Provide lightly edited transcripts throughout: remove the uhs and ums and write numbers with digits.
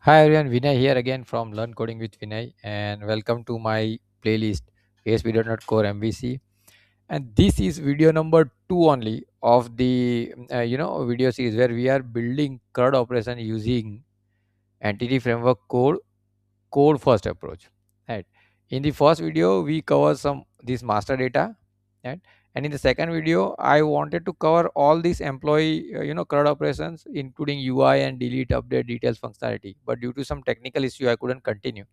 Hi everyone, Vinay here again from Learn Coding with Vinay, and welcome to my playlist Core MVC. And this is video number two only of the video series where we are building CRUD operation using Entity Framework code first approach, right? In the first video we cover some this master data, right? And in the second video I wanted to cover all these employee CRUD operations including UI and delete update details functionality, but due to some technical issue I couldn't continue,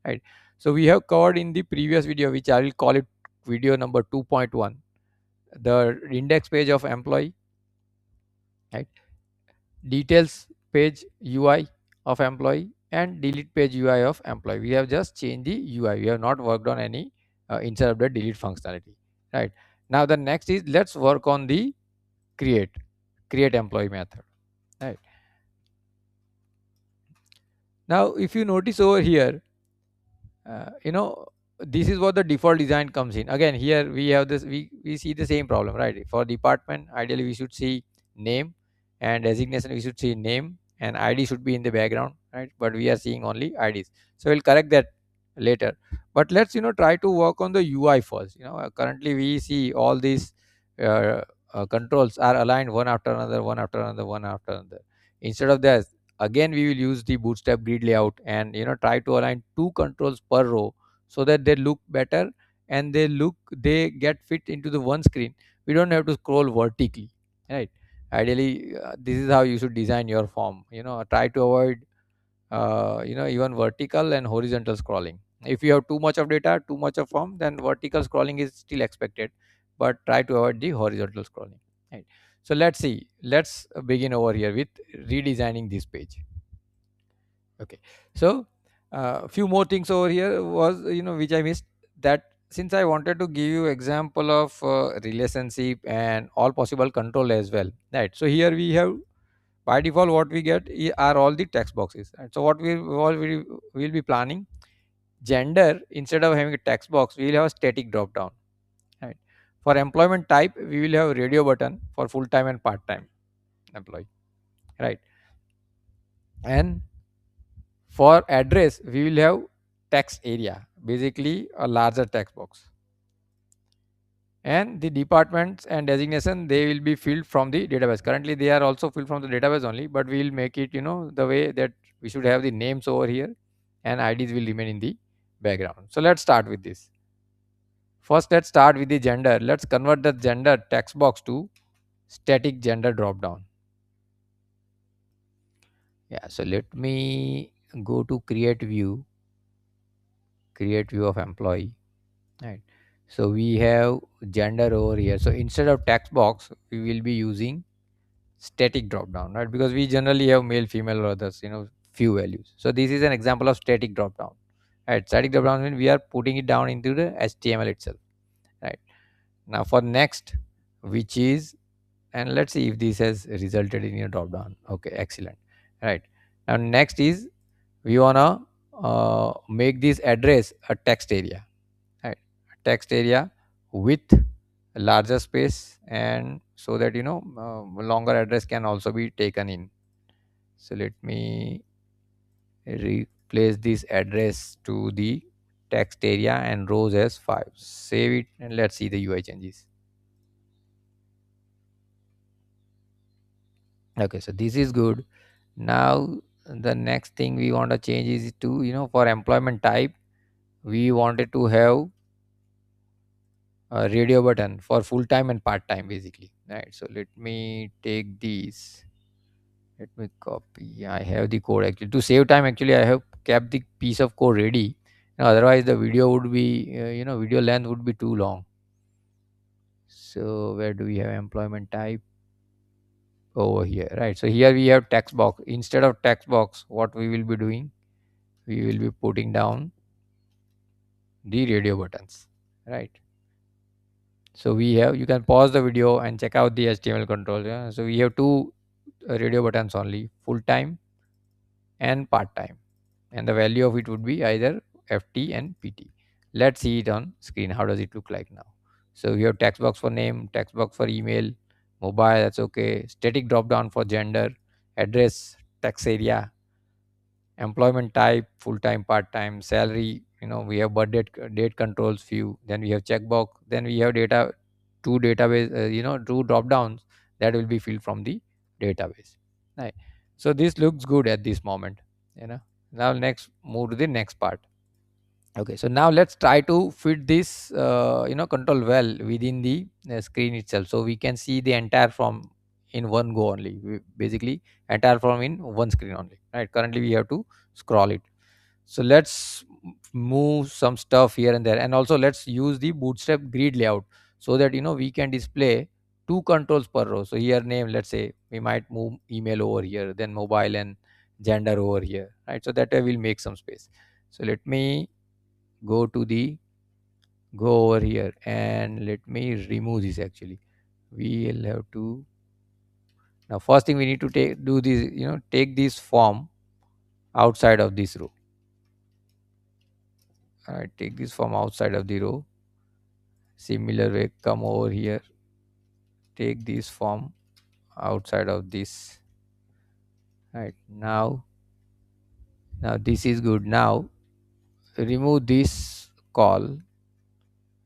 right? So we have covered in the previous video, which I will call it video number 2.1, the index page of employee, right? Details page UI of employee and delete page UI of employee. We have just changed the UI. We have not worked on any insert update delete functionality. Right. Now the next is let's work on the create create employee method. Right. Now if you notice over here, uh, you know this is what the default design comes in. Again here we have this, we see the same problem, right? For department ideally we should see name, and designation we should see name, and id should be in the background, right? But we are seeing only ids, so we'll correct that later. But let's try to work on the ui first. Currently we see all these uh, controls are aligned one after another, one after another, one after another. Instead of that, again we will use the bootstrap grid layout and try to align two controls per row so that they look better, and they get fit into the one screen. We don't have to scroll vertically, right? Ideally, this is how you should design your form. Try to avoid even vertical and horizontal scrolling. If you have too much of data, too much of form, then vertical scrolling is still expected, but try to avoid the horizontal scrolling, right? So let's begin over here with redesigning this page. Okay. So a few more things over here was, which I missed, that since I wanted to give you example of relationship and all possible control as well, right? So here we have, by default what we get are all the text boxes, right? So what we will be planning, gender, instead of having a text box we will have a static drop down, right? For employment type we will have radio button for full time and part time employee, right? And for address, we will have text area, basically a larger text box. And the departments and designation, they will be filled from the database. Currently, they are also filled from the database only, but we will make it, the way that we should have the names over here and IDs will remain in the background. So let's start with this. First, let's start with the gender. Let's convert the gender text box to static gender drop down. Yeah, so let me go to create view of employee. Right. So we have gender over here. So instead of text box, we will be using static drop down, right? Because we generally have male, female, or others, few values. So this is an example of static drop down. Right. Static drop down means we are putting it down into the HTML itself. Right. Now for next, which is, and let's see if this has resulted in a drop down. Okay, excellent. Right. Now next is we wanna make this address a text area, right? Text area with larger space, and so that longer address can also be taken in. So let me replace this address to the text area and rows as 5. Save it and let's see the UI changes. Okay, so this is good. Now the next thing we want to change is to, for employment type we wanted to have a radio button for full time and part time, basically, right? So let me take these, let me copy. I have the code actually to save time. Actually I have kept the piece of code ready. Otherwise the video would be, video length would be too long. So where do we have employment type? Over here, right? So here we have text box. Instead of text box, what we will be doing, we will be putting down the radio buttons, right? So we have, you can pause the video and check out the HTML controls. Yeah? So we have two radio buttons only, full time and part time, and the value of it would be either ft and pt. Let's see it on screen. How does it look like now? So we have text box for name, text box for email, mobile, that's okay, static drop down for gender, address, text area, employment type, full-time, part-time, salary, we have budget, date controls view, then we have checkbox, then we have data, two database, two drop downs that will be filled from the database, right? So this looks good at this moment, you know now next move to the next part. Okay, so now let's try to fit this control well within the screen itself, so we can see the entire form in one go only. Basically, entire form in one screen only, right? Currently we have to scroll it. So let's move some stuff here and there, and also let's use the Bootstrap grid layout, so that we can display two controls per row. So here name, let's say we might move email over here, then mobile and gender over here, right? So that way we'll make some space. So let me go to the go over here, and let me remove this. Actually, we'll have to, now first thing we need to do this, take this form outside of this row. All right, take this form outside of the row. Similar way, come over here, take this form outside of this. Right, now this is good. Now remove this call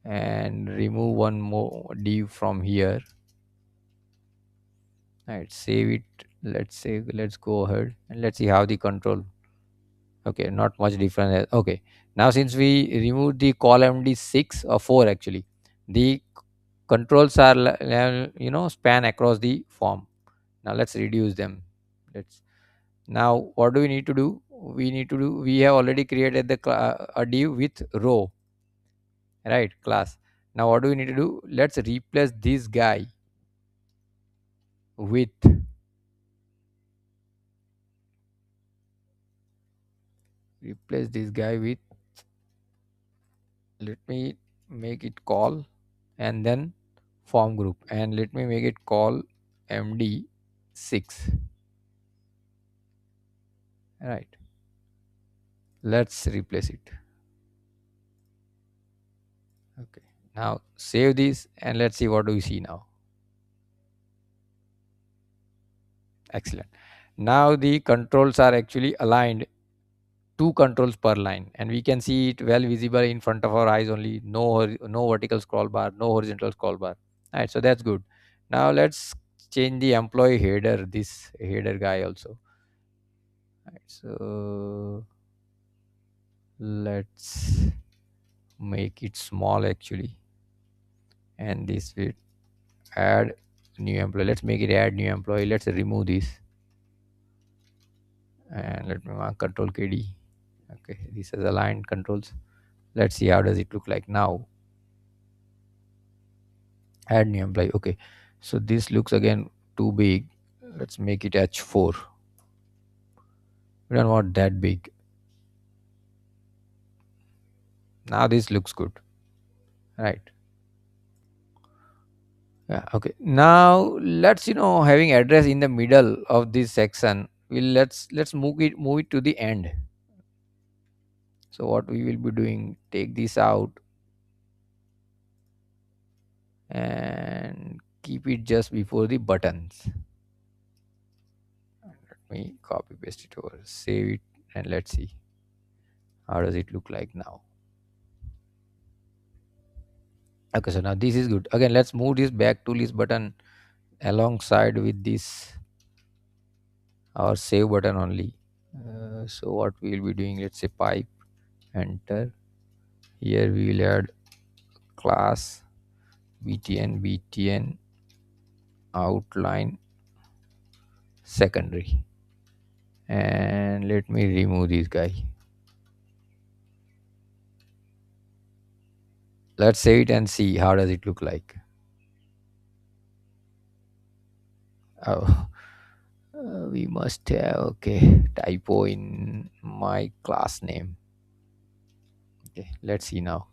and remove one more div from here. Right, save it. Let's go ahead and let's see how the control. Okay, not much difference. Okay, now since we removed the column D6 or 4, actually, the controls are span across the form. Now let's reduce them. Let's Now what do we need to do? We have already created a div with row, right, class. Now what do we need to do? Let's replace this guy with replace this guy with, let me make it call, and then form group, and let me make it call MD6, right? Let's replace it. Okay, now save this and let's see what do we see now. Excellent. Now the controls are actually aligned, two controls per line, and we can see it well visible in front of our eyes only. No vertical scroll bar, no horizontal scroll bar. All right, so that's good. Now let's change the employee header, this header guy also. All right, so let's make it small actually, and this will add new employee. Let's make it add new employee. Let's remove this, and let me mark control KD. Okay, this is aligned controls. Let's see how does it look like now. Add new employee. Okay, so this looks again too big. Let's make it H4. We don't want that big. Now this looks good, right? Yeah, okay, now let's having address in the middle of this section, let's move it to the end. So what we will be doing, take this out and keep it just before the buttons. Let me copy paste it over, save it, and let's see how does it look like now. Okay, so now this is good. Again, let's move this back to this button alongside with this our save button only. So what we will be doing, let's say pipe, enter. Here we will add class btn outline secondary, and let me remove this guy. Let's save it and see how does it look like. Oh, we must have, okay, typo in my class name. Okay, let's see now.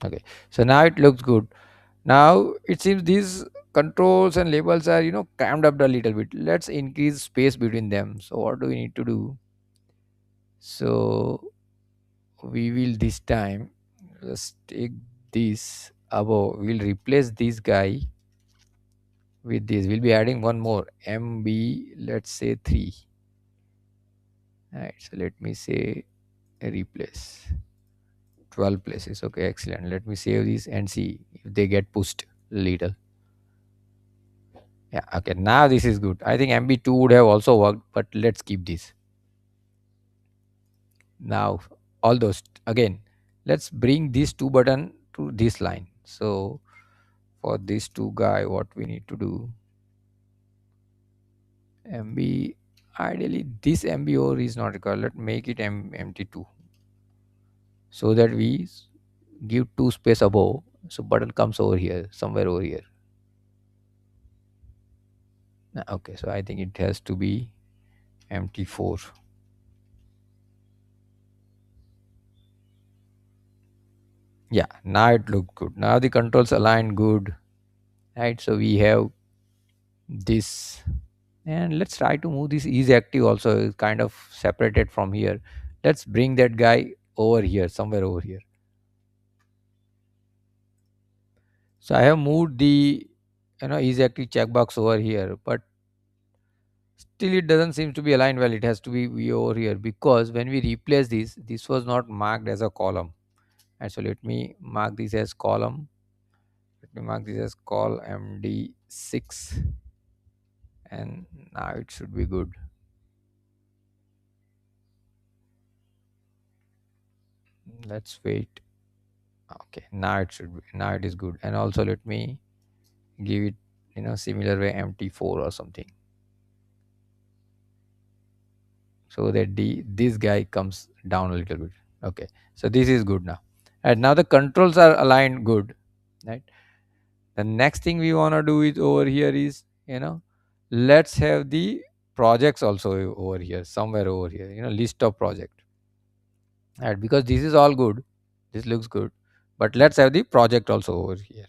Okay, so now it looks good. Now it seems these controls and labels are crammed up a little bit. Let's increase space between them. So what do we need to do? So we will this time, let's take this above, we'll replace this guy with this. We'll be adding one more MB, let's say 3. Right, so let me say replace 12 places. Okay, excellent. Let me save these and see if they get pushed little. Yeah, okay, now this is good. I think MB2 would have also worked, but let's keep this. Now all those again, let's bring these two button to this line. So for these two guy, what we need to do, MB, ideally this MBO is not required. Let's make it MT2, so that we give two space above, so button comes over here, somewhere over here. Okay, so I think it has to be MT4. Yeah, now it looked good. Now the controls align good, right? So we have this, and let's try to move this is active also, is kind of separated from here. Let's bring that guy over here, somewhere over here. So I have moved the is active checkbox over here, but still it doesn't seem to be aligned well. It has to be over here, because when we replace this was not marked as a column. And so let me mark this as column. Let me mark this as col MD6, and now it should be good. Let's wait. Okay, now it should be, now it is good. And also let me give it similar way MT4 or something, so that this guy comes down a little bit. Okay, so this is good now. And now the controls are aligned good, right? The next thing we want to do is over here is let's have the projects also over here, somewhere over here, list of project, right? Because this is all good, this looks good, but let's have the project also over here.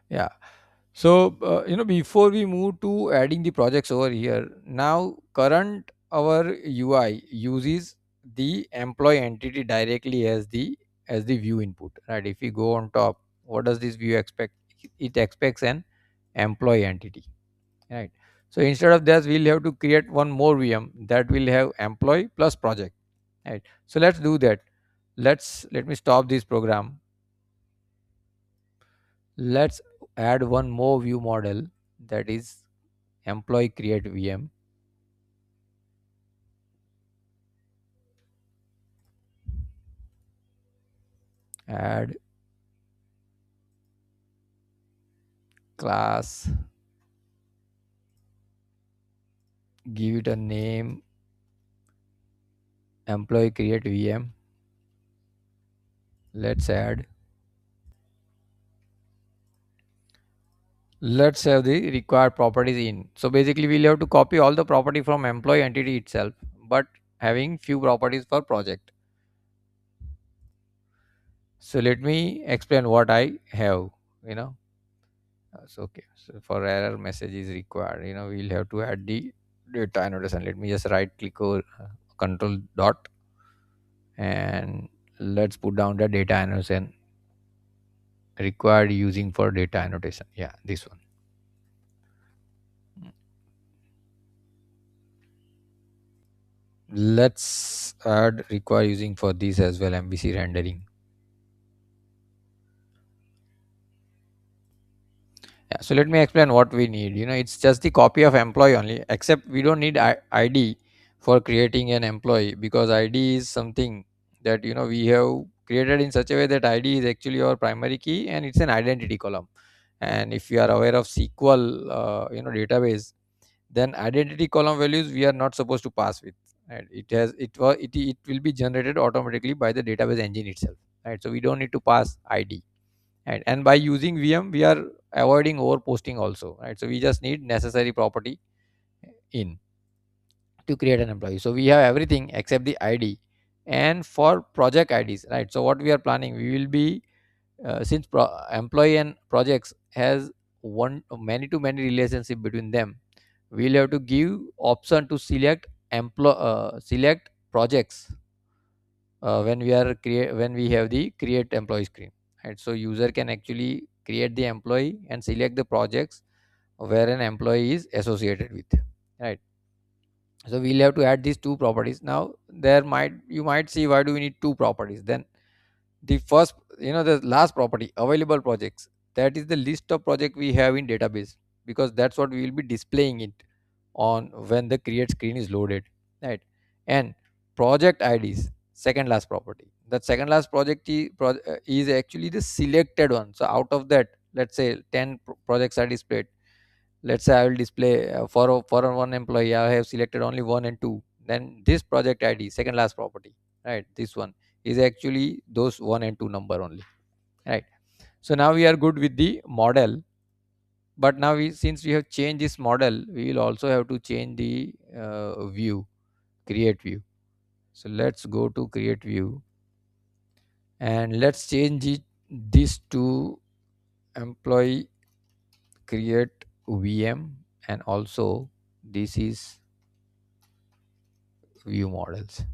Yeah. So before we move to adding the projects over here, now current our UI uses the employee entity directly as the view input, right? If we go on top, what does this view expect? It expects an employee entity, right? So instead of this, we'll have to create one more VM that will have employee plus project, right? So let's do that. Let me stop this program. Let's add one more view model, that is employee create VM. Add class, give it a name, employee create VM. Let's have the required properties in. So basically we'll have to copy all the property from employee entity itself, but having few properties for project. So let me explain what I have. you know so okay, so for error message is required, we'll have to add the data annotation. Let me just right click over control dot, and let's put down the data annotation required using for data annotation. Yeah, this one. Let's add require using for this as well, MVC rendering. Yeah, so let me explain what we need. It's just the copy of employee only, except we don't need ID for creating an employee, because ID is something that we have created in such a way that ID is actually our primary key, and it's an identity column. And if you are aware of SQL database, then identity column values we are not supposed to pass with, right? It will be generated automatically by the database engine itself, right? So we don't need to pass ID, right? And by using VM we are avoiding over posting also, right? So we just need necessary property in to create an employee. So we have everything except the ID. And for project IDs, right? So what we are planning, we will be since employee and projects has one many to many relationship between them, we'll have to give option to select projects when we have the create employee screen, right? So user can actually create the employee and select the projects where an employee is associated with, right? So we'll have to add these two properties. Now there might you might see, why do we need two properties? Then the first, the last property, available projects, that is the list of project we have in database, because that's what we will be displaying it on when the create screen is loaded, right? And project IDs, second last property. That second last is actually the selected one. So out of that, let's say 10 projects are displayed. Let's say I will display for one employee, I have selected only one and two. Then this project ID, second last property, right? This one is actually those one and two number only, right? So now we are good with the model. But now since we have changed this model, we will also have to change the view, create view. So let's go to create view, and let's change this to employee create VM, and also this is view models,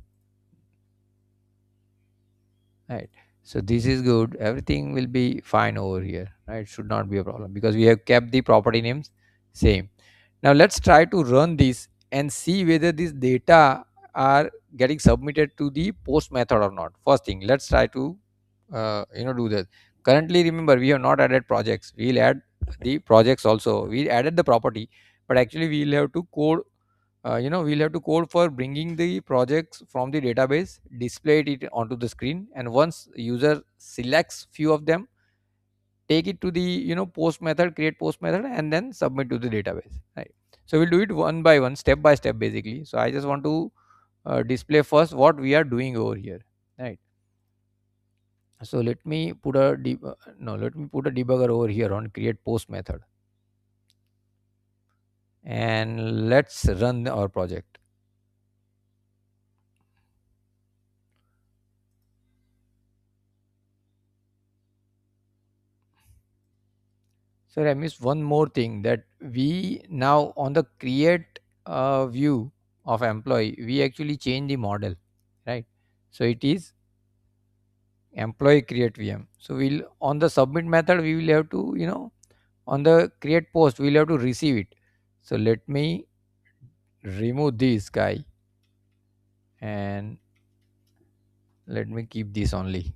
right? So this is good, everything will be fine over here, right? Should not be a problem because we have kept the property names same. Now let's try to run this and see whether this data are getting submitted to the post method or not. First thing, let's try to do that. Currently, remember, we have not added projects. We'll add the projects also. We added the property, but actually we'll have to code. We'll have to code for bringing the projects from the database, display it onto the screen, and once user selects few of them, take it to the post method, create post method, and then submit to the database, right? So we'll do it one by one, step by step, basically. So I just want to display first what we are doing over here, right? So let me put a debugger over here on create post method, and let's run our project. So I missed one more thing, that we now on the create view of employee, we actually change the model, right? So it is employee create VM. So we'll on the submit method, we will have to, on the create post, we'll have to receive it. So let me remove this guy, and let me keep this only,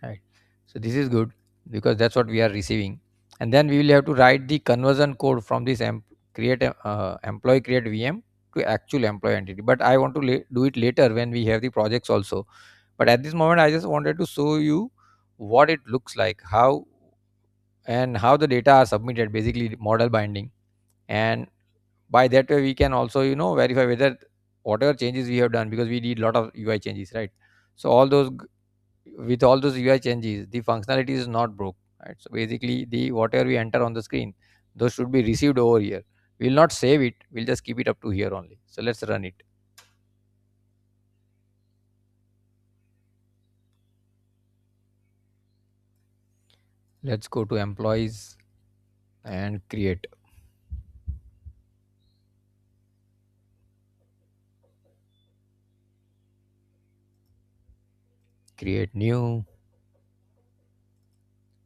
right? So this is good because that's what we are receiving. And then we will have to write the conversion code from this employee create VM to actual employee entity. But I want to do it later when we have the projects also. But at this moment, I just wanted to show you what it looks like, how the data are submitted, basically model binding. And by that way we can also verify whether whatever changes we have done, because we did a lot of UI changes, right? So with all those UI changes, the functionality is not broke, right? So basically the whatever we enter on the screen, those should be received over here. We'll not save it, we'll just keep it up to here only. So let's run it. Let's go to employees and create new.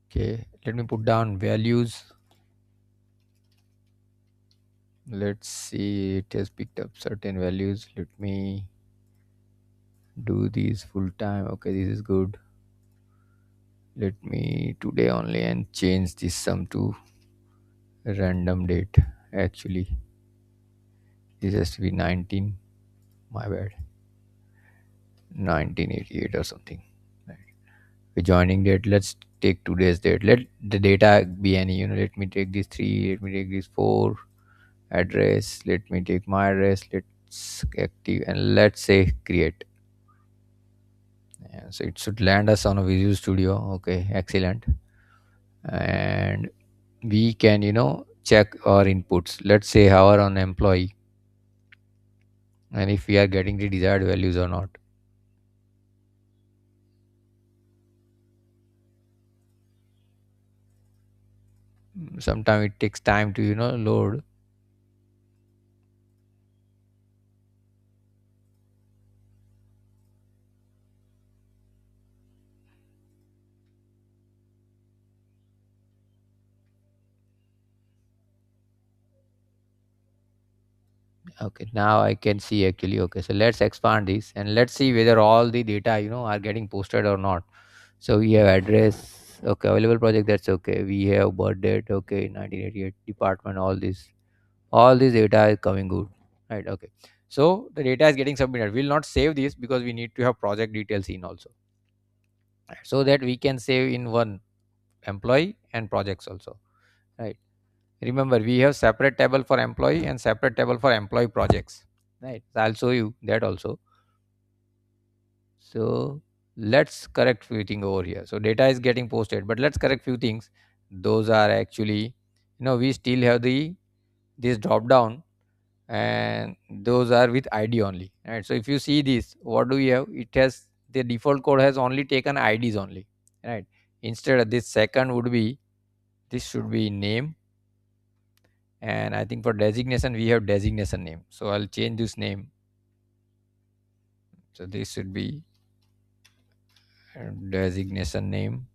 Okay, let me put down values. Let's see, it has picked up certain values. Let me do these full time. Okay, this is good. Let me today only and change this sum to random date. Actually, this has to be 19. My bad. 1988 or something. Right. The joining date. Let's take today's date. Let the data be any. Let me take this 3. Let me take this 4. Address. Let me take my address. Let's active and let's say create. Yeah, so it should land us on a Visual Studio. Okay, excellent. And we can check our inputs. Let's say hour on employee, and if we are getting the desired values or not. Sometimes it takes time to load. Okay, now I can see actually. Okay, so let's expand this and let's see whether all the data are getting posted or not. So we have address, okay, available project, that's okay. We have birth date, okay, 1988, department, all this data is coming good, right? Okay, so the data is getting submitted. We'll not save this because we need to have project details in also, right? So that we can save in one employee and projects also, right? Remember, we have separate table for employee and separate table for employee projects, right? So I'll show you that also. So let's correct few things over here. So data is getting posted, but let's correct few things. Those are actually, we still have this drop down, and those are with ID only, right? So if you see this, what do we have? It has the default code has only taken IDs only, right? Instead of this second would be, this should be name, and I think for designation we have designation name. So I'll change this name. So this should be designation name,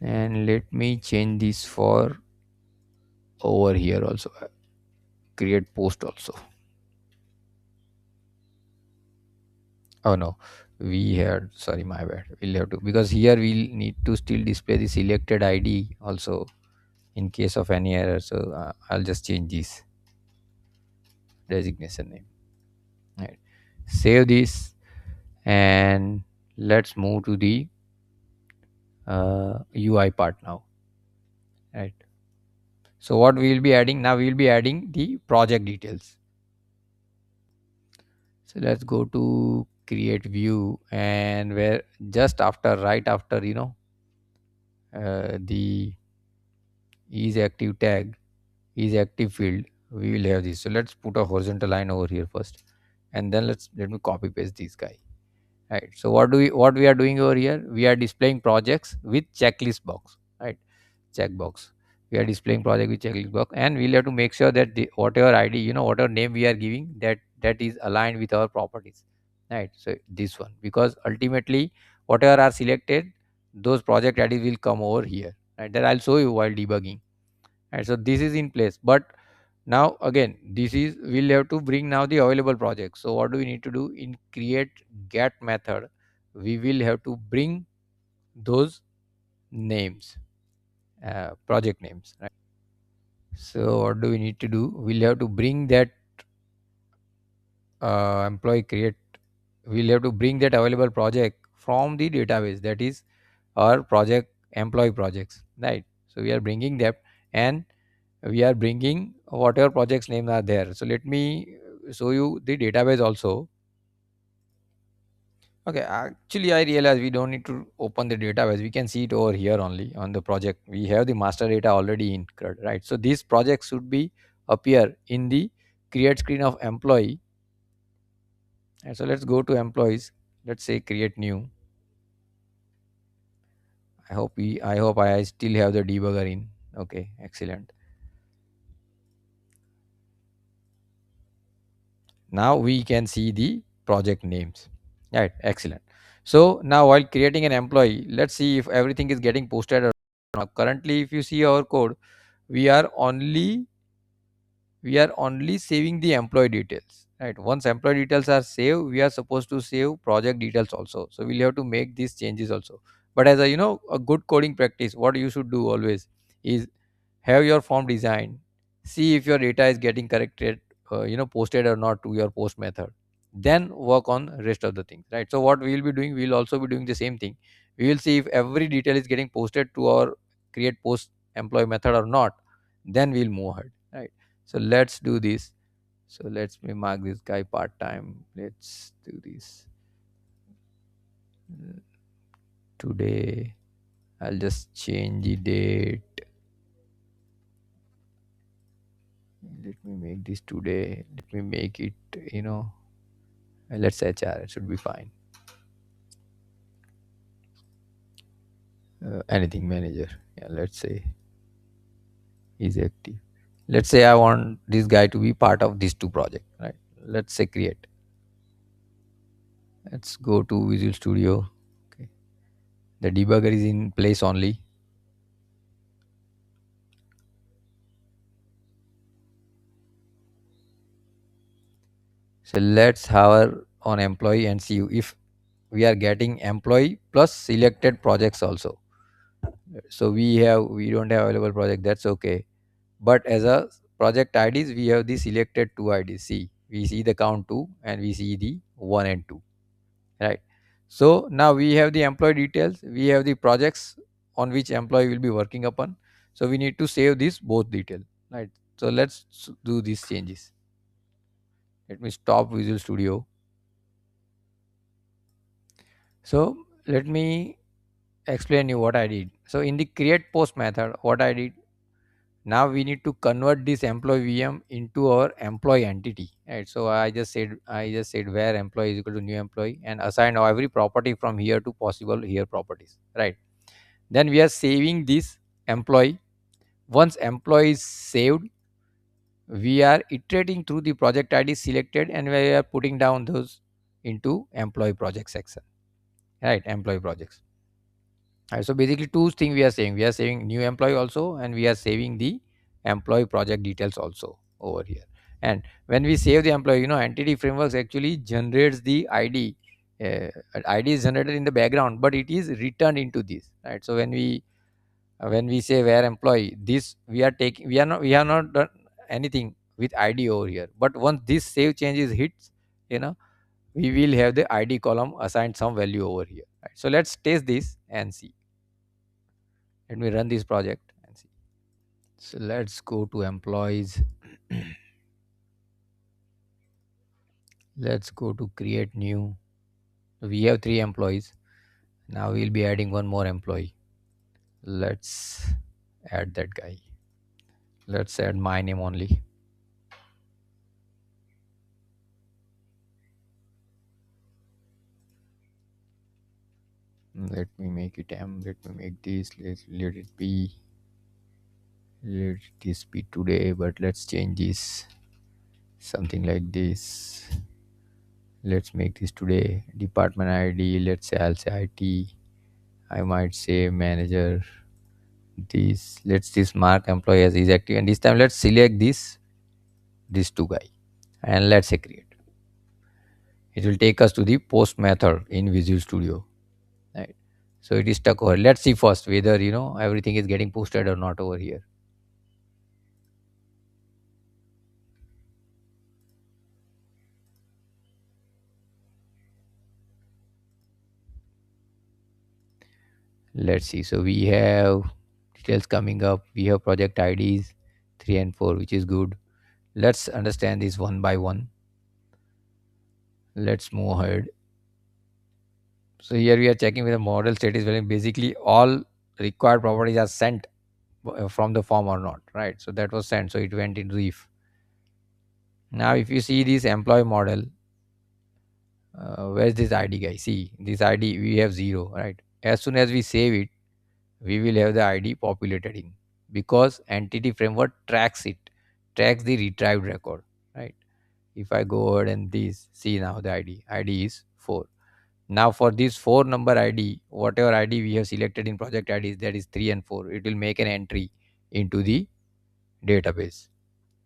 and let me change this for over here also, create post also. Oh no, we had, sorry, my bad, we'll have to, because here we'll need to still display the selected ID also in case of any error. So I'll just change this designation name, right? Save this, and let's move to the UI part now, right? So what we will be adding now, we will be adding the project details. So let's go to create view, and where just after, right after, the is active tag, is active field, we will have this. So let's put a horizontal line over here first, and then let me copy paste this guy, right? So what we are doing over here, we are displaying projects with checklist box, right? Checkbox, we are displaying project with checklist box, and we'll have to make sure that the whatever ID, whatever name we are giving, that is aligned with our properties, right? So this one, because ultimately whatever are selected, those project IDs will come over here, right? That I'll show you while debugging, right? So this is in place, but now again, this is, we'll have to bring now the available project. So what do we need to do? In create get method, we will have to bring those names, project names, right? So what do we need to do? We'll have to bring that employee create, we'll have to bring that available project from the database, that is our project employee projects, right? So we are bringing that, and we are bringing whatever projects names are there. So let me show you the database also. Okay, actually I realize we don't need to open the database, we can see it over here only on the project. We have the master data already in CRUD, right? So these projects should be appear in the create screen of employee. And so let's go to employees, let's say create new. I hope I still have the debugger in. Okay, excellent. Now we can see the project names, right? Excellent. So now while creating an employee, let's see if everything is getting posted or not. Currently if you see our code, we are only we are only saving the employee details, right? Once employee details are saved, we are supposed to save project details also. So we'll have to make these changes also. But as a good coding practice, what you should do always is have your form design, see if your data is getting corrected, posted or not to your post method, then work on rest of the things, right? So what we will be doing, we will also be doing the same thing. We will see if every detail is getting posted to our create post employee method or not, then we'll move ahead, right? So let's do this. So let's me mark this guy part time. Let's do this. Uh, today I'll just change the date. Let me make this today. Let me make it, let's HR. It should be fine. Anything manager. Yeah, let's say is active. Let's say I want this guy to be part of these two projects, right? Let's say create. Let's go to Visual Studio. Okay. The debugger is in place only. So let's hover on employee and see if we are getting employee plus selected projects also. So we don't have available project, that's okay. But as a project IDs, we have the selected two IDs. See, we see the count 2 and we see the 1 and 2, right? So now we have the employee details, we have the projects on which employee will be working upon. So we need to save this both detail, right? So let's do these changes. Let me stop Visual Studio. So let me explain you what I did. So in the create post method, what I did, now we need to convert this employee VM into our employee entity, right? So I just said where employee is equal to new employee and assign every property from here to possible here properties, right? Then we are saving this employee. Once employee is saved, we are iterating through the project ID selected and we are putting down those into employee project section, right? Employee projects. So basically two things we are saving. We are saving new employee also and we are saving the employee project details also over here. And when we save the employee, entity frameworks actually generates the ID. ID is generated in the background, but it is returned into this, right? So when we say where employee, this we have not done anything with ID over here. But once this save changes hits, you know, we will have the ID column assigned some value over here. Right? So let's test this and see. Let me run this project and see. So let's go to employees. Let's go to create new. We have three employees. Now we'll be adding one more employee. Let's add that guy. Let's add my name only. Let me make it M. Let me make this. Let it be. Let this be today, but let's change this. Something like this. Let's make this today. Department ID. Let's say I'll say IT. I might say manager. This let's this mark employee as is active, and this time let's select this two guy and let's say create. It will take us to the post method in Visual Studio, right? So it is stuck over. Let's see first whether everything is getting posted or not over here. Let's see. So we have details coming up. We have project IDs 3 and 4, which is good. Let's understand this one by one. Let's move ahead. So here we are checking with the model state is very basically all required properties are sent from the form or not, right? So that was sent, so it went into if. Now if you see this employee model, where's this ID guy? See this ID, we have 0, right? As soon as we save it, we will have the ID populated in, because entity framework tracks the retrieved record, right? If I go ahead and this, see now the ID is 4. Now for this 4 number ID, whatever ID we have selected in project IDs, that is 3 and 4, it will make an entry into the database.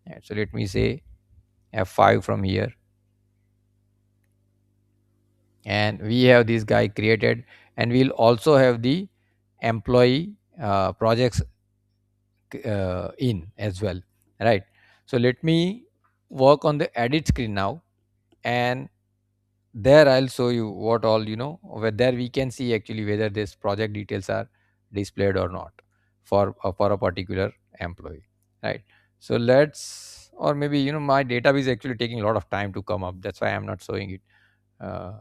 Right, so let me say F5 from here, and we have this guy created, and we'll also have the employee projects in as well, right? So let me work on the edit screen now, and there I'll show you what all where there we can see actually whether this project details are displayed or not for a particular employee, right? So let's, or maybe my database is actually taking a lot of time to come up, that's why I'm not showing it. uh,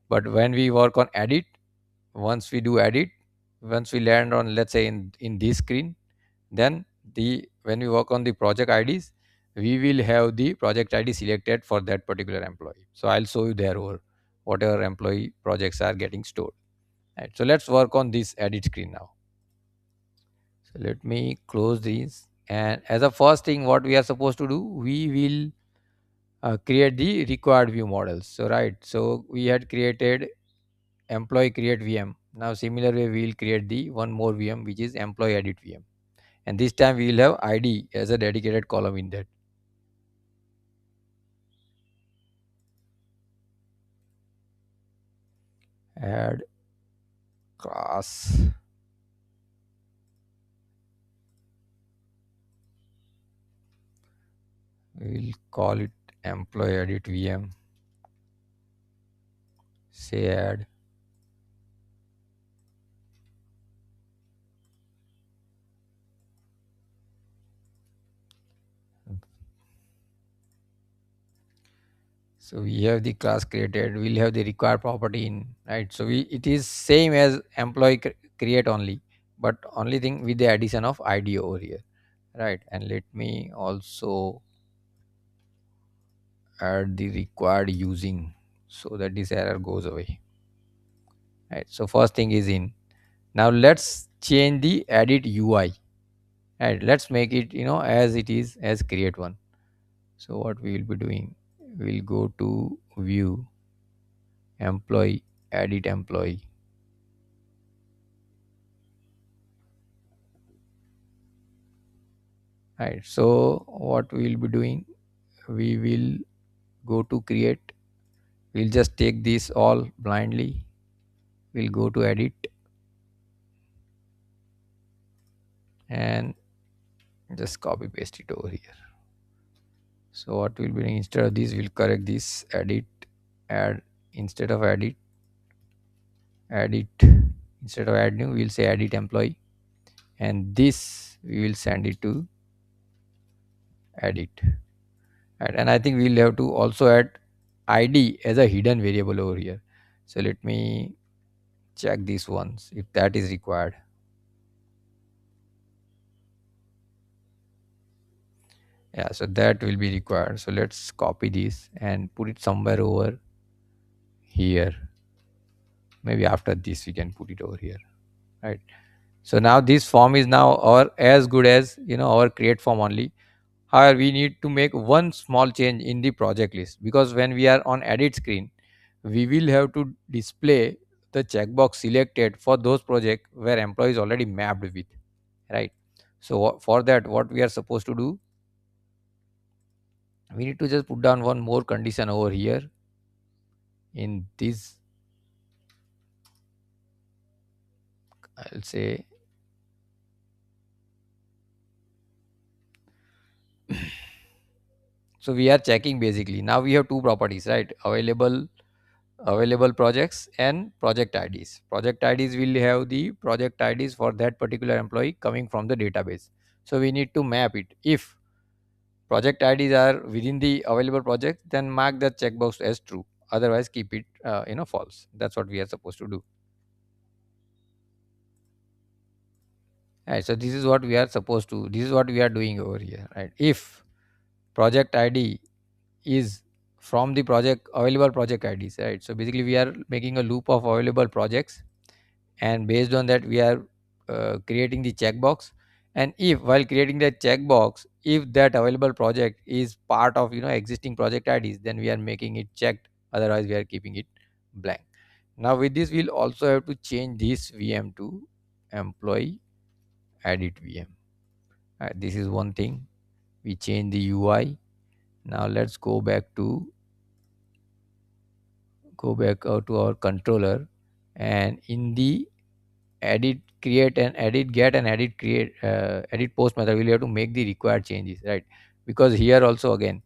but when we work on edit, once we do edit, once we land on, let's say, in this screen, then the when we work on the project IDs, we will have the project ID selected for that particular employee. So I'll show you there over whatever employee projects are getting stored, right? So let's work on this edit screen now. So let me close these, and as a first thing what we are supposed to do, we will create the required view models. So right, so we had created employee create VM. Now similar way we will create the one more VM, which is employee edit VM, and this time we will have ID as a dedicated column in that. Add class, we will call it employee edit VM. Say add. So we have the class created, we'll have the required property in, right? So we, it is same as employee create only, but only thing with the addition of ID over here, right? And let me also add the required using, so that this error goes away, right? So first thing is in. Now let's change the edit UI, right? Let's make it, as it is as create one. So what we will be doing, we'll go to view, employee, edit employee, right? So what we will be doing, we will go to create, we'll just take this all blindly, we'll go to edit and just copy paste it over here. So what we'll be doing, instead of this, we'll correct this, edit, add, instead of edit, instead of add new, we'll say edit employee, and this we will send it to edit. Right? And I think we'll have to also add ID as a hidden variable over here. So let me check these ones if that is required. Yeah, so that will be required. So let's copy this and put it somewhere over here. Maybe after this we can put it over here, right? So now this form is now our as good as, our create form only. However, we need to make one small change in the project list, because when we are on edit screen, we will have to display the checkbox selected for those projects where employee is already mapped with, right? So for that, what we are supposed to do, we need to just put down one more condition over here in this. I'll say, so we are checking basically, now we have two properties, right? Available projects and project IDs. Project IDs will have the project IDs for that particular employee coming from the database. So we need to map it. If project IDs are within the available project, then mark the checkbox as true. Otherwise, keep it false. That's what we are supposed to do. Right. So this is what we are supposed to. This is what we are doing over here. Right. If project ID is from the project available project IDs, right? So basically, we are making a loop of available projects, and based on that, we are creating the checkbox. And if while creating the checkbox, if that available project is part of existing project IDs, then we are making it checked. Otherwise, we are keeping it blank. Now with this, we'll also have to change this VM to employee edit VM. This is one thing. We change the UI. Now let's go back to our controller, and in the edit create and edit get and edit create edit post method, we'll have to make the required changes, right? Because here also again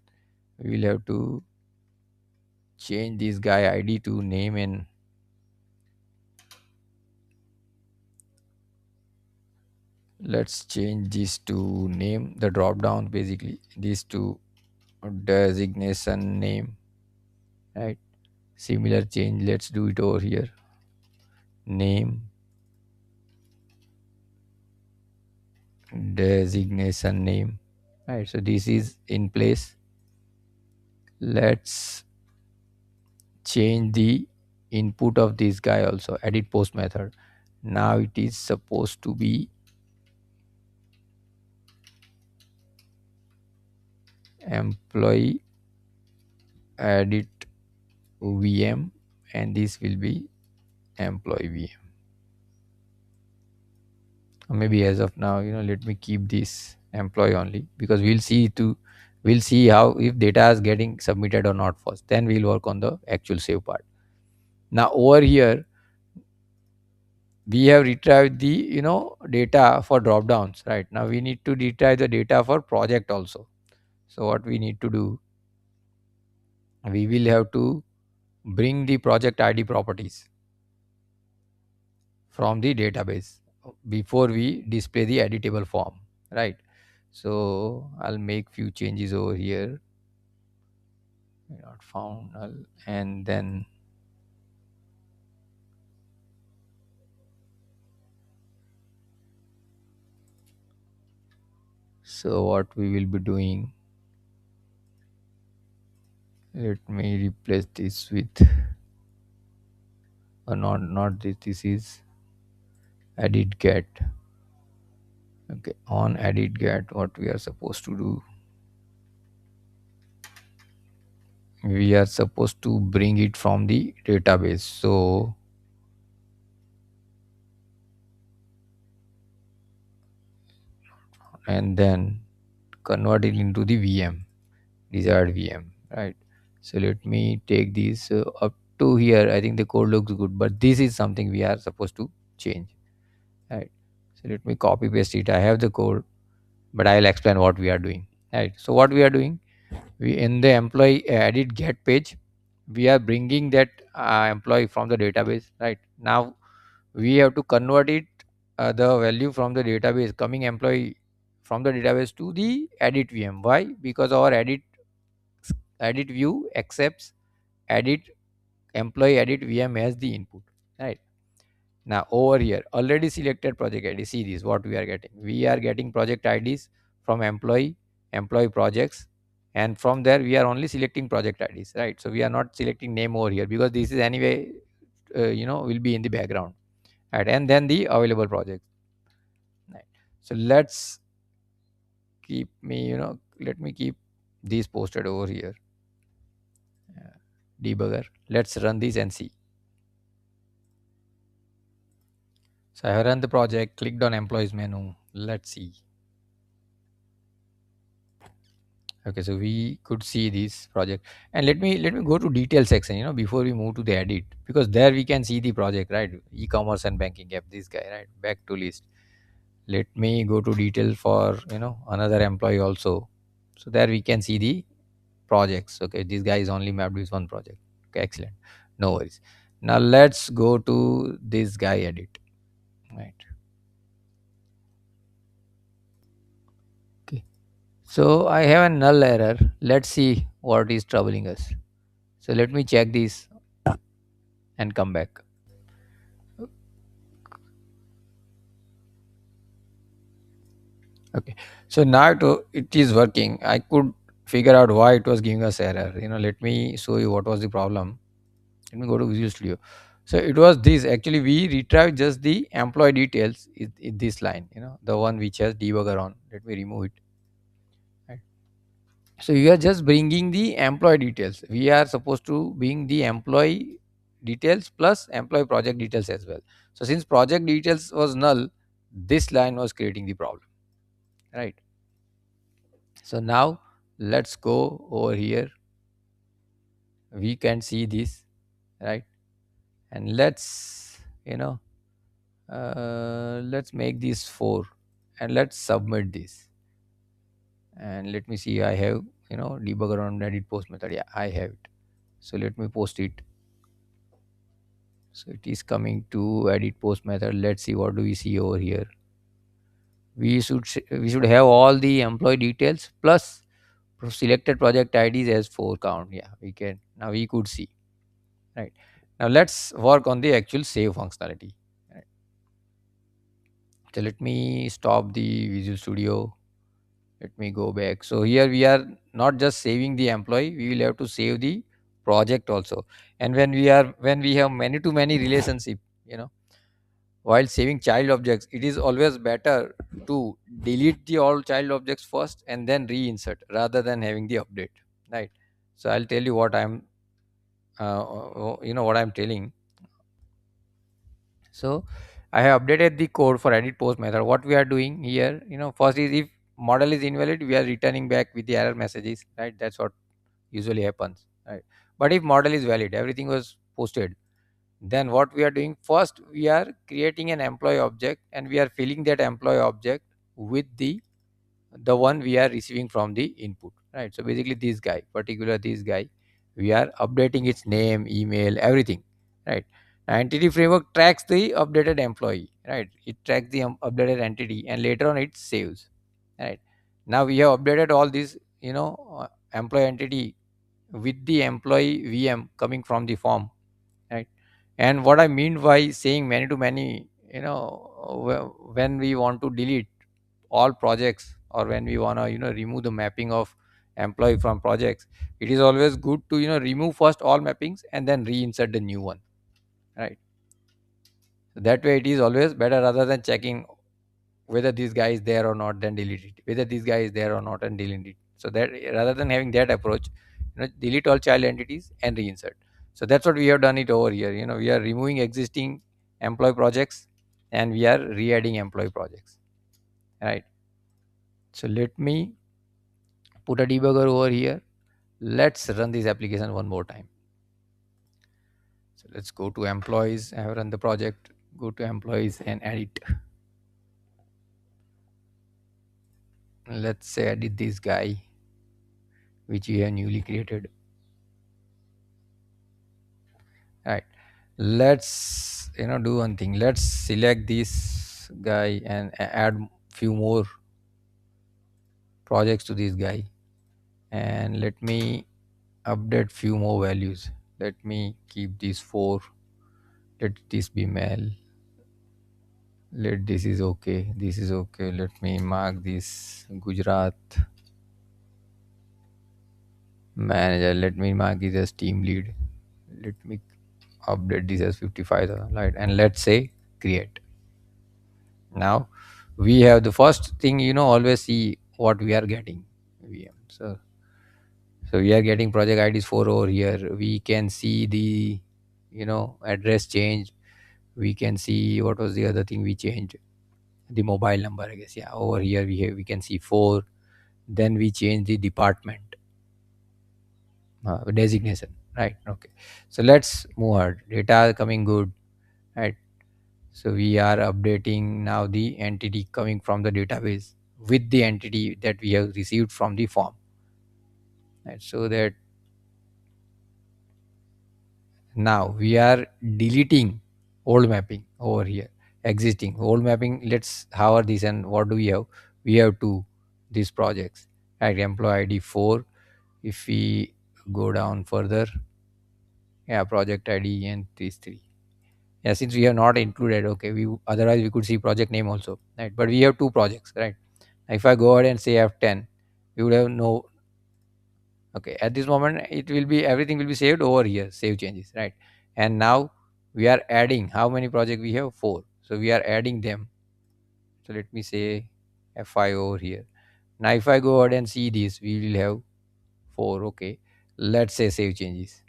we will have to change this guy ID to name, and let's change this to name, the drop down basically this to designation name, right? Similar change, let's do it over here, name, designation name, right? So this is in place. Let's change the input of this guy also, edit post method. Now it is supposed to be employee edit VM, and this will be employee VM. Maybe as of now, let me keep this employee only, because we'll see how, if data is getting submitted or not first, then we'll work on the actual save part. Now over here we have retrieved the data for drop downs. Right now we need to retrieve the data for project also. So what we need to do, we will have to bring the project ID properties from the database before we display the editable form, right? So I'll make few changes over here. Not found null, and then so what we will be doing, let me replace this with not this, this is edit get. Okay, on edit get, what we are supposed to do, we are supposed to bring it from the database. So and then convert it into the VM, desired VM, right? So let me take this up to here. I think the code looks good, but this is something we are supposed to change, right? So let me copy paste it. I have the code, but I'll explain what we are doing, right? So what we are doing, we in the employee edit get page, we are bringing that employee from the database. Right now we have to convert it, the value from the database, coming employee from the database, to the edit VM. Why? Because our edit view accepts edit employee edit VM as the input, right? Now over here, already selected project ID. See this, what we are getting. We are getting project IDs from employee projects, and from there we are only selecting project IDs, right? So we are not selecting name over here, because this is anyway, will be in the background, right? And then the available project, right? So let me keep these posted over here. Debugger. Let's run this and see. So I have run the project, clicked on employees menu. Let's see. Okay, so we could see this project, and let me go to detail section, before we move to the edit, because there we can see the project, right? E-commerce and banking app, this guy, right? Back to list. Let me go to detail for another employee also, so there we can see the projects. Okay, this guy is only mapped with one project. Okay, excellent, no worries. Now let's go to this guy edit, right? Okay, so I have a null error. Let's see what is troubling us. So let me check this and come back. Okay, so now it is working. I could figure out why it was giving us error. Let me show you what was the problem. Let me go to Visual Studio. So it was this. Actually, we retrieved just the employee details in this line. The one which has debugger on. Let me remove it. Right. So you are just bringing the employee details. We are supposed to bring the employee details plus employee project details as well. So since project details was null, this line was creating the problem. Right. So now let's go over here. We can see this, right? And let's make this 4, and let's submit this. And let me see, I have debugger on edit post method. Yeah, I have it. So let me post it. So it is coming to edit post method. Let's see, what do we see over here. We should have all the employee details plus selected project IDs as 4 count. Yeah, we can now, we could see. Right. Now let's work on the actual save functionality. Right. So let me stop the Visual Studio. Let me go back. So here we are not just saving the employee, we will have to save the project also. And when we have many to many relationship, you know, while saving child objects, it is always better to delete the all child objects first and then reinsert, rather than having the update. Right. So I'll tell you what what I'm telling. So I have updated the code for edit post method. What we are doing here, first is if model is invalid, we are returning back with the error messages, right? That's what usually happens, right? But if model is valid, everything was posted, then what we are doing, first we are creating an employee object and we are filling that employee object with the one we are receiving from the input, right? So basically this guy, particular this guy, we are updating its name, email, everything, right? Entity framework tracks the updated employee, right? It tracks the updated entity and later on it saves, right? Now we have updated all these, employee entity with the employee VM coming from the form, right? And what I mean by saying many to many, when we want to delete all projects or when we want to remove the mapping of employee from projects, it is always good to remove first all mappings and then reinsert the new one, right? So that way it is always better rather than checking whether this guy is there or not, then delete it, whether this guy is there or not and delete it. So that rather than having that approach, delete all child entities and reinsert. So that's what we have done it over here. We are removing existing employee projects and we are re-adding employee projects, right? So let me put a debugger over here. Let's run this application one more time. So let's go to employees. I have run the project. Go to employees and edit. Let's say edit this guy, which we have newly created. Right. Let's do one thing. Let's select this guy and add few more projects to this guy. And let me update few more values. Let me keep these four. Let this be male. Let this is okay. This is okay. Let me mark this Gujarat manager. Let me mark this as team lead. Let me update this as 55,000, right? And let's say create. Now we have the first thing, always see what we are getting. So we are getting project IDs 4 over here. We can see the address change. We can see what was the other thing we changed, the mobile number, I guess. Yeah, over here we can see 4. Then we change the department designation, right? Okay, so let's move on. Data coming good, right? So we are updating now the entity coming from the database with the entity that we have received from the form, right? So that now we are deleting old mapping over here, existing old mapping. Let's hover this and what do we have? We have two these projects, right? Employee ID 4. If we go down further, yeah, project ID and these 3. Yeah, since we have not included, okay, we otherwise we could see project name also, right? But we have two projects, right? If I go ahead and say F10, we would have no. Okay, at this moment it will be, everything will be saved over here, save changes, right? And now we are adding how many projects we have? 4. So we are adding them. So let me say F5 over here. Now if I go ahead and see this, we will have 4. Okay, let's say save changes.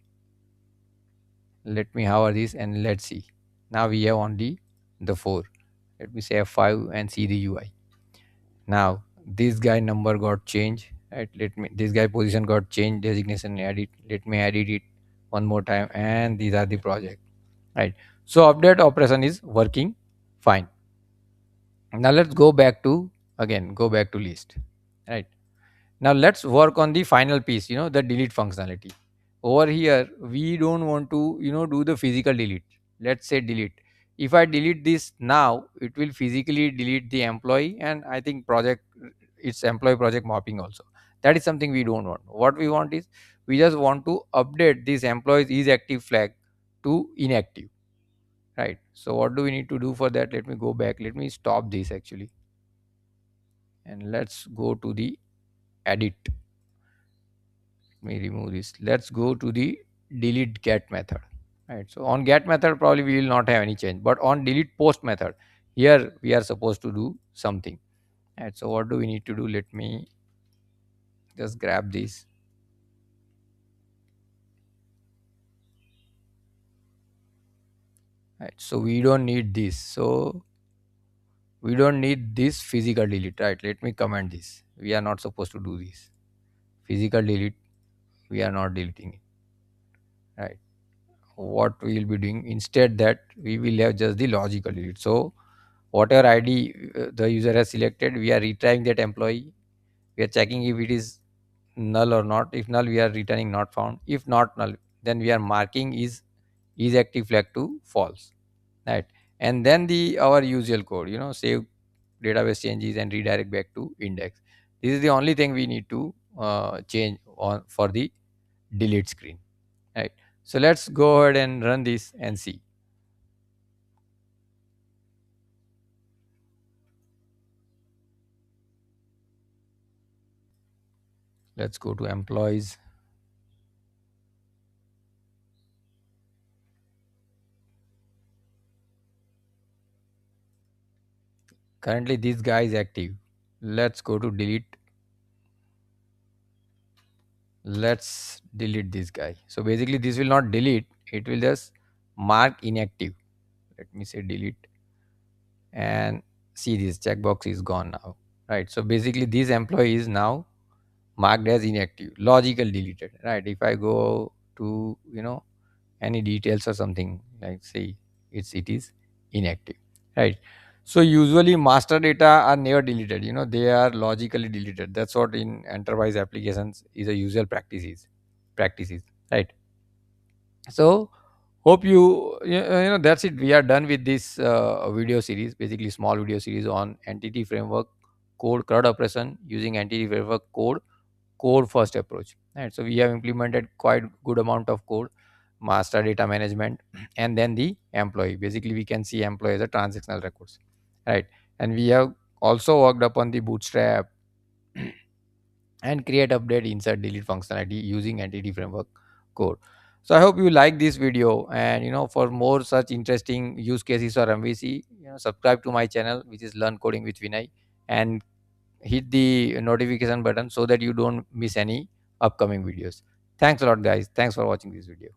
Let me hover this and let's see. Now we have only the 4. Let me say F5 and see the UI. Now this guy number got changed, right? Let me, this guy position got changed, designation edit. Let me edit it one more time and these are the project, right? So update operation is working fine. Now let's go back to, again go back to list, right? Now let's work on the final piece, the delete functionality. Over here, we don't want to, do the physical delete. Let's say delete. If I delete this now, it will physically delete the employee and I think project, it's employee project mapping also. That is something we don't want. What we want is, we just want to update this employee's is active flag to inactive, right? So what do we need to do for that? Let me go back. Let me stop this actually. And let's go to the edit. Let me remove this. Let's go to the delete get method, right? So on get method probably we will not have any change, but on delete post method, here we are supposed to do something, right? So what do we need to do? Let me just grab this. right? So we don't need this. So we don't need this physical delete, right? Let me comment this. We are not supposed to do this. Physical delete, we are not deleting it, right? What we will be doing instead, that we will have just the logical delete. So whatever ID the user has selected, we are retrying that employee. We are checking if it is null or not. If null, we are returning not found. If not null, then we are marking is active flag to false, right? And then the our usual code, save database changes and redirect back to index. This is the only thing we need to change on for the delete screen, right? So let's go ahead and run this and see. Let's go to employees. Currently this guy is active. Let's go to delete. Let's delete this guy. So basically this will not delete, it will just mark inactive. Let me say delete, and see, this checkbox is gone now, right? So basically this employee is now marked as inactive, logical deleted, right? If I go to any details or something, like say it is inactive, right? So usually master data are never deleted, they are logically deleted. That's what in enterprise applications is a usual practices, right? So hope that's it. We are done with this video series, basically small video series on entity framework code CRUD operation using entity framework code first approach, right? So we have implemented quite good amount of code, master data management, and then the employee. Basically we can see employee as a transactional records, right? And we have also worked upon the bootstrap and create, update, insert, delete functionality using entity framework code. So I hope you like this video, and for more such interesting use cases or MVC, subscribe to my channel, which is Learn Coding with Vinay, and hit the notification button so that you don't miss any upcoming videos. Thanks a lot, guys. Thanks for watching this video.